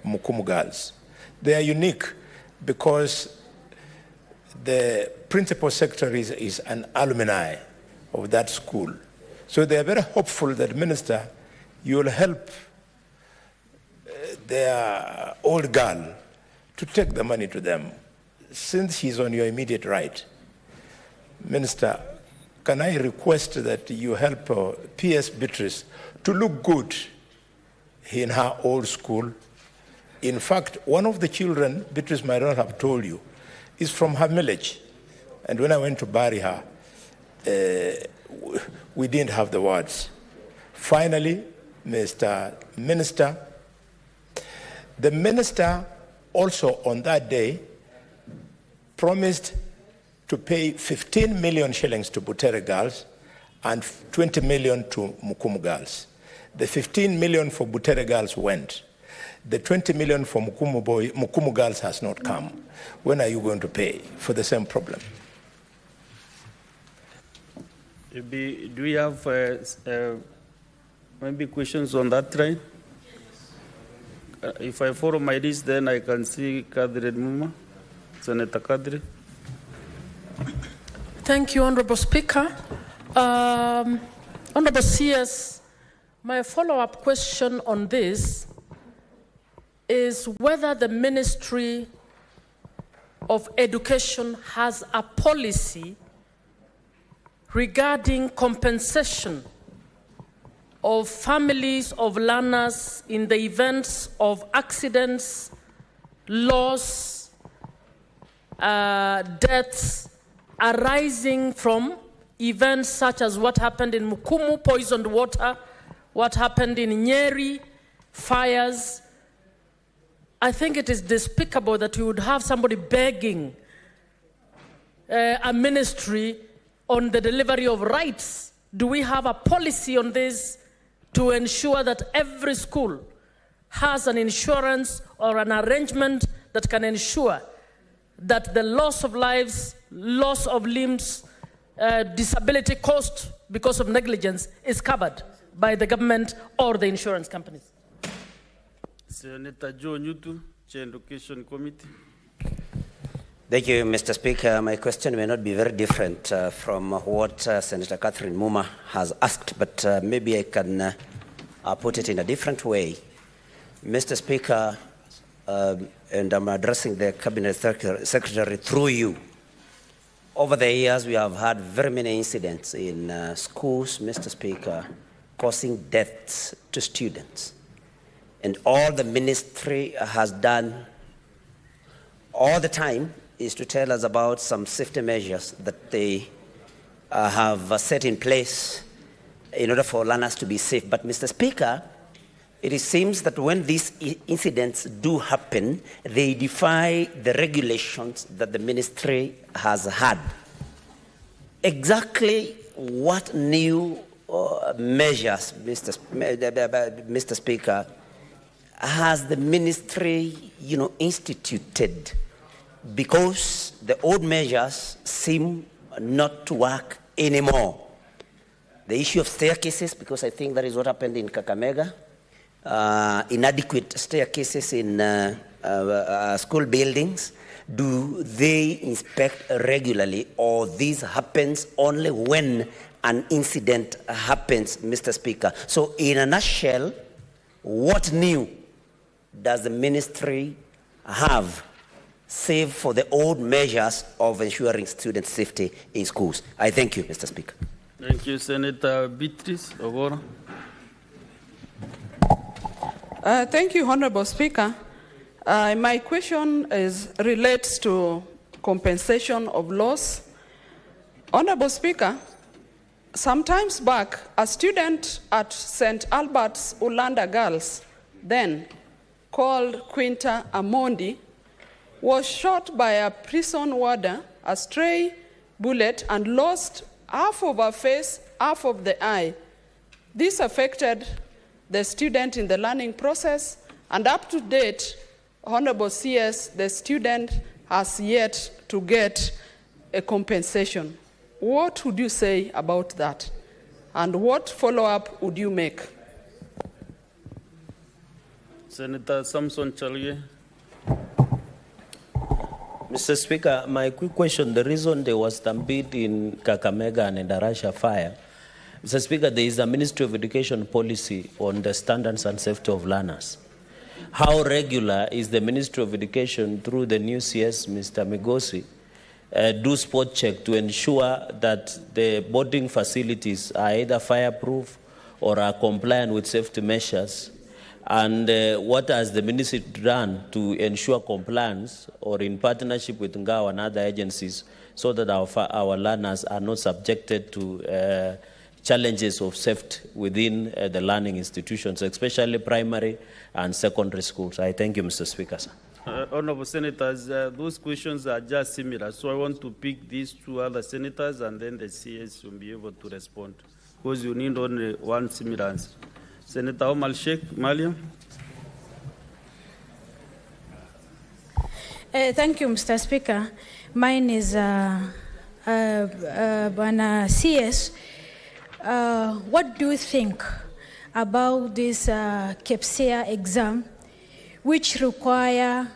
Mukumu Girls, they are unique because the principal secretary is an alumni of that school. So they are very hopeful that, Minister, you will help their old girl to take the money to them, since she's on your immediate right. Minister, can I request that you help P.S. Beatrice to look good in her old school? In fact, one of the children, Beatrice might not have told you, is from her village. And when I went to bury her, we didn't have the words. Finally, Mr. Minister, the minister also on that day promised to pay 15 million shillings to Butere girls and 20 million to Mukumu girls. The 15 million for Butere girls went. The 20 million for Mukumu girls has not come. When are you going to pay for the same problem? Do we have maybe questions on that train? If I follow my list, then I can see Kadri Muma, Senator Kadri. Thank you, Honorable Speaker. Honorable CS, my follow-up question on this is whether the Ministry of Education has a policy regarding compensation of families of learners in the events of accidents, loss, deaths arising from events such as what happened in Mukumu, poisoned water, what happened in Nyeri, fires. I think it is despicable that you would have somebody begging a ministry on the delivery of rights. Do we have a policy on this to ensure that every school has an insurance or an arrangement that can ensure that the loss of lives, loss of limbs, disability caused because of negligence is covered by the government or the insurance companies? Senator Joe Nyutu, Chair Education Committee. Thank you, Mr. Speaker. My question may not be very different from what Senator Catherine Muma has asked, but maybe I can put it in a different way. Mr. Speaker, and I'm addressing the Cabinet Secretary through you. Over the years, we have had very many incidents in schools, Mr. Speaker, causing deaths to students. And all the ministry has done all the time is to tell us about some safety measures that they have set in place in order for learners to be safe. But, Mr. Speaker, it seems that when these incidents do happen, they defy the regulations that the ministry has had. Exactly what new measures, Mr. Speaker, has the ministry, instituted? Because the old measures seem not to work anymore. The issue of staircases, because I think that is what happened in Kakamega. Inadequate staircases in school buildings. Do they inspect regularly, or this happens only when an incident happens, Mr. Speaker? So in a nutshell, what new does the ministry have, save for the old measures of ensuring student safety in schools? I thank you, Mr. Speaker. Thank you, Senator Beatrice Ogora. Thank you, Honorable Speaker. My question relates to compensation of loss. Honorable Speaker, sometimes back, a student at St. Albert's Ulanda Girls, then called Quinta Amondi, was shot by a prison warder, a stray bullet, and lost half of her face, half of the eye. This affected the student in the learning process, and up to date, Honorable CS, the student has yet to get a compensation. What would you say about that? And what follow-up would you make? Senator Samson Chalye. Mr. Speaker, my quick question, the reason there was stampede in Kakamega and in the Russia fire, Mr. Speaker, there is a Ministry of Education policy on the standards and safety of learners. How regular is the Ministry of Education, through the new CS, Mr. Migos, do spot check to ensure that the boarding facilities are either fireproof or are compliant with safety measures? And what has the ministry done to ensure compliance, or in partnership with NGAO and other agencies, so that our learners are not subjected to challenges of safety within the learning institutions, especially primary and secondary schools? I thank you, Mr. Speaker. Sir. Honorable Senators, those questions are just similar, so I want to pick these two other senators and then the CS will be able to respond, because you need only one similar answer. Senator Omar Sheikh Maliam. Thank you, Mr. Speaker. Mine is Bwana CS. What do you think about this KPSEA exam, which require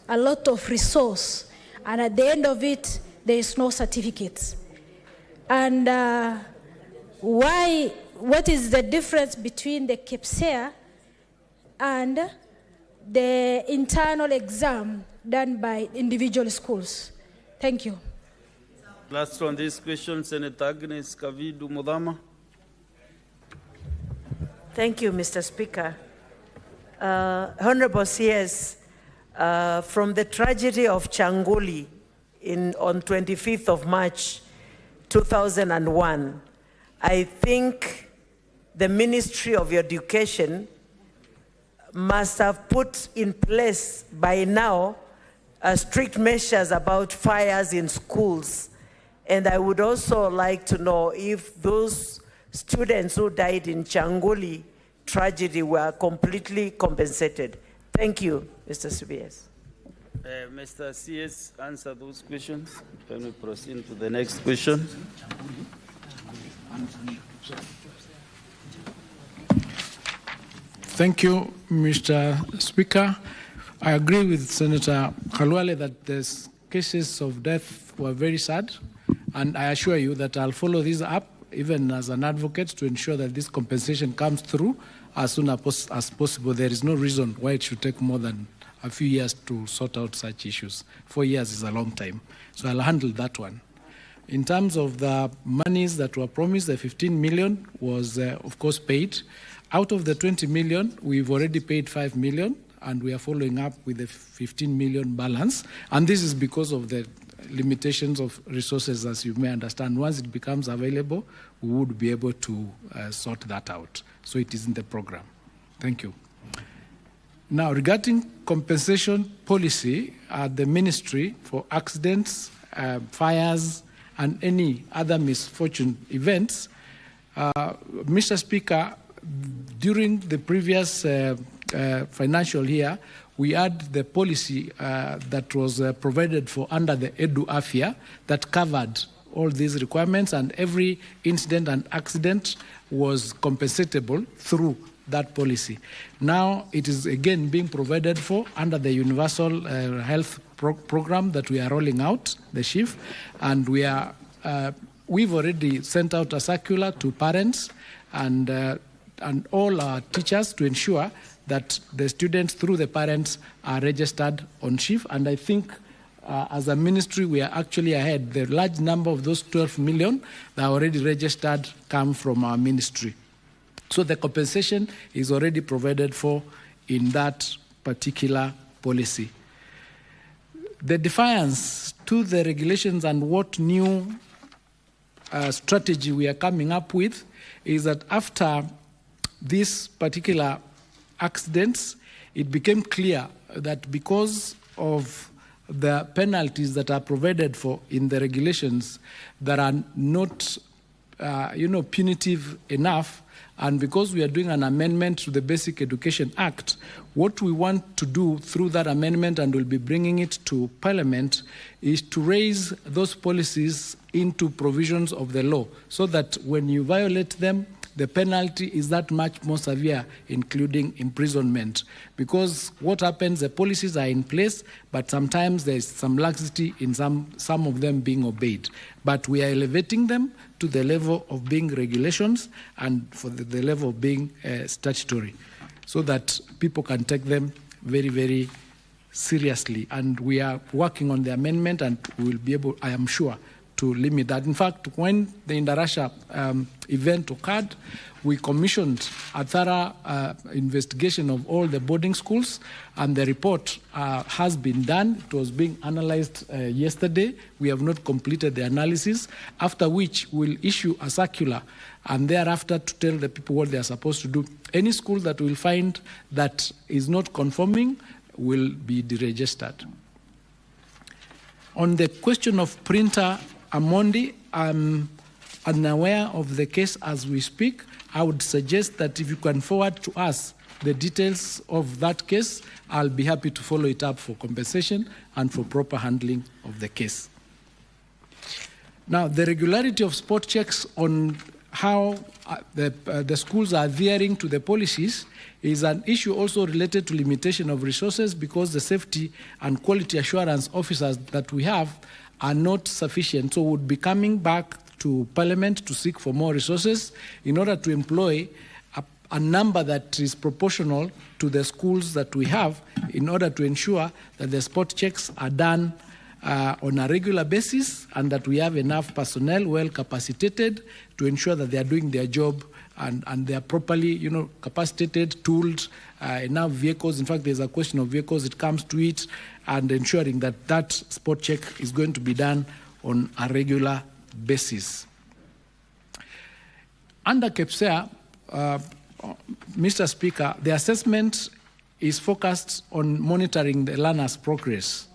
a lot of resource, and at the end of it, there is no certificates? And what is the difference between the KPSEA and the internal exam done by individual schools? Thank you. Last on this question, Senator Agnes Kavidu Mudama. Thank you, Mr. Speaker. Honorable CS, from the tragedy of Changuli on 25th of March, 2001, I think the Ministry of Education must have put in place by now strict measures about fires in schools. And I would also like to know if those students who died in Changuli tragedy were completely compensated. Thank you, Mr. CBS. Mr. CS, answer those questions. Let me proceed to the next question. Thank you, Mr. Speaker. I agree with Senator Khalwale that the cases of death were very sad, and I assure you that I'll follow this up, even as an advocate, to ensure that this compensation comes through as soon as possible. There is no reason why it should take more than a few years to sort out such issues. 4 years is a long time, so I'll handle that one. In terms of the monies that were promised, the 15 million was, of course, paid. Out of the 20 million, we've already paid 5 million, and we are following up with the 15 million balance. And this is because of the limitations of resources, as you may understand. Once it becomes available, we would be able to sort that out. So it is in the program. Thank you. Now, regarding compensation policy at the ministry for accidents, fires, and any other misfortune events, Mr. Speaker, during the previous financial year, we had the policy that was provided for under the Edu Afia that covered all these requirements, and every incident and accident was compensatable through that policy. Now it is again being provided for under the Universal Health Program that we are rolling out, the SHIF, and we've already sent out a circular to parents and all our teachers to ensure that the students through the parents are registered on SHIF, and I think as a ministry, we are actually ahead. The large number of those 12 million that are already registered come from our ministry. So the compensation is already provided for in that particular policy. The defiance to the regulations and what new strategy we are coming up with is that after these particular accidents, it became clear that because of the penalties that are provided for in the regulations that are not, punitive enough, and because we are doing an amendment to the Basic Education Act, what we want to do through that amendment, and we'll be bringing it to Parliament, is to raise those policies into provisions of the law so that when you violate them, the penalty is that much more severe, including imprisonment. Because what happens, the policies are in place, but sometimes there's some laxity in some of them being obeyed. But we are elevating them to the level of being regulations and for the level of being statutory, so that people can take them very, very seriously. And we are working on the amendment, and we will be able, I am sure, to limit that. In fact, when the Indarasha event occurred, we commissioned a thorough investigation of all the boarding schools, and the report has been done. It was being analyzed yesterday. We have not completed the analysis, after which we'll issue a circular and thereafter to tell the people what they are supposed to do. Any school that will find that is not conforming will be deregistered. On the question of Printer Amondi, I'm unaware of the case as we speak. I would suggest that if you can forward to us the details of that case, I'll be happy to follow it up for compensation and for proper handling of the case. Now, the regularity of spot checks on how the schools are adhering to the policies is an issue also related to limitation of resources, because the safety and quality assurance officers that we have are not sufficient. So we'll be coming back to Parliament to seek for more resources in order to employ a number that is proportional to the schools that we have, in order to ensure that the spot checks are done on a regular basis, and that we have enough personnel well capacitated to ensure that they are doing their job and they are properly, capacitated, tooled, enough vehicles. In fact, there's a question of vehicles that comes to it, and ensuring that that spot check is going to be done on a regular basis. Under KEPSEA, Mr. Speaker, the assessment is focused on monitoring the learner's progress,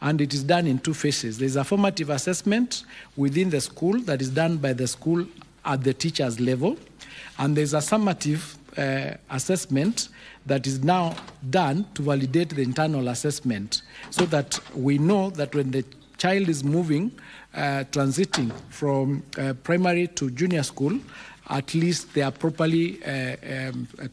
and it is done in two phases. There's a formative assessment within the school that is done by the school at the teacher's level, and there's a summative assessment that is now done to validate the internal assessment, so that we know that when the child is moving, transiting from primary to junior school, at least they are properly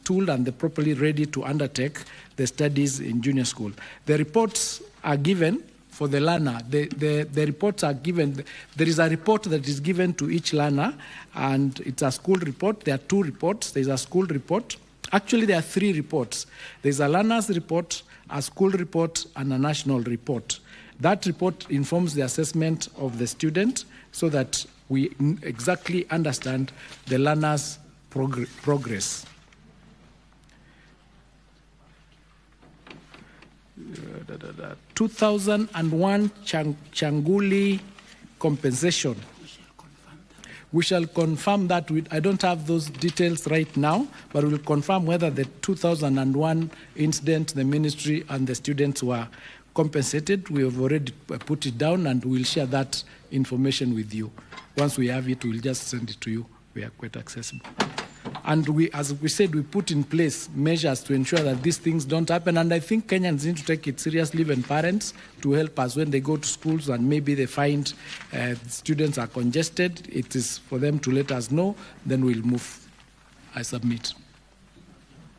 tooled and they're properly ready to undertake the studies in junior school. The reports are given for the learner. The reports are given. There is a report that is given to each learner, and it's a school report. There are two reports. There's a school report. Actually, there are three reports. There's a learner's report, a school report, and a national report. That report informs the assessment of the student so that we exactly understand the learner's progress. 2001 Changuli compensation. We shall confirm that. I don't have those details right now, but we'll confirm whether the 2001 incident, the ministry and the students were compensated. We have already put it down, and we'll share that information with you. Once we have it, we'll just send it to you. We are quite accessible. And we, as we said, we put in place measures to ensure that these things don't happen. And I think Kenyans need to take it seriously, even parents, to help us when they go to schools and maybe they find students are congested. It is for them to let us know, then we'll move. I submit.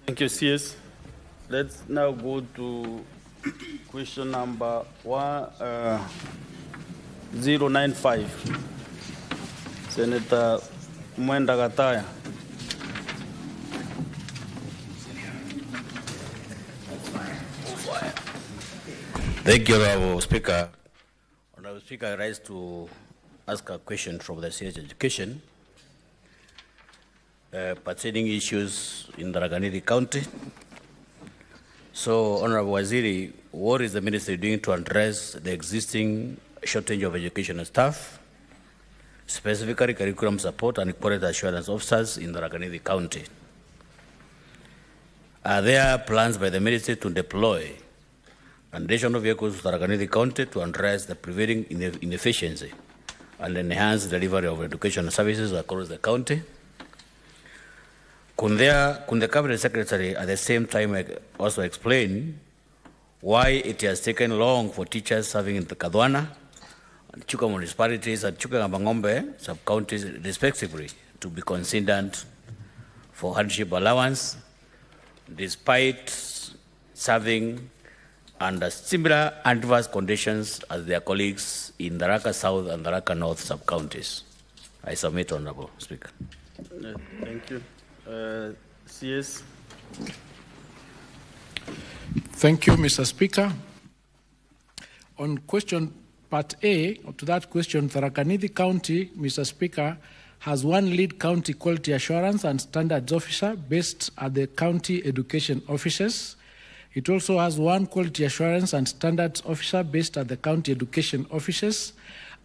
Thank you, CS. Let's now go to question number 095. Senator Mwenda Gataya. Thank you, Honorable Speaker. Honorable Speaker, I rise to ask a question from the CS Education pertaining issues in the Tharaka County. So, Honorable Waziri, what is the ministry doing to address the existing shortage of educational staff, specifically curriculum support and quality assurance officers in the Tharaka County? Are there plans by the ministry to deploy additional vehicles to Tharaka County to address the prevailing inefficiency and enhance delivery of educational services across the county? Could the Cabinet Secretary at the same time also explain why it has taken long for teachers serving in the Kadwana, and Chuka municipalities and Chuka and Bangombe sub-counties respectively to be considered for hardship allowance despite serving under similar adverse conditions as their colleagues in the Tharaka South and the Tharaka North sub-counties? I submit, Honorable Speaker. Thank you. CS. Thank you, Mr. Speaker. On question part A, to that question, Tharaka County, Mr. Speaker, has one lead county quality assurance and standards officer based at the county education offices. It also has one quality assurance and standards officer based at the county education offices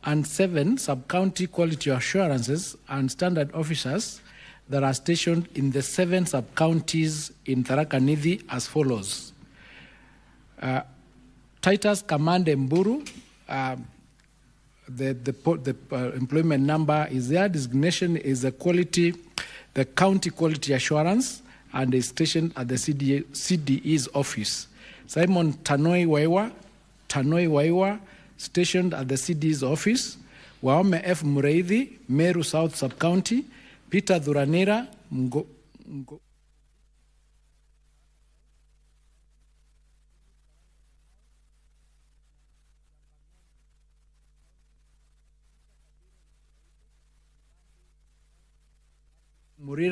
and 7 sub-county quality assurances and standard officers that are stationed in the 7 sub-counties in Tharaka Nithi as follows. Titus Command Mburu, the employment number is there. Designation is the county quality assurance, and is stationed at the CDE's office. Simon Tanoi Waiwa, stationed at the CDE's office. Waome F. Mureithi, Meru South Sub-County. Peter Dhuranira, Murira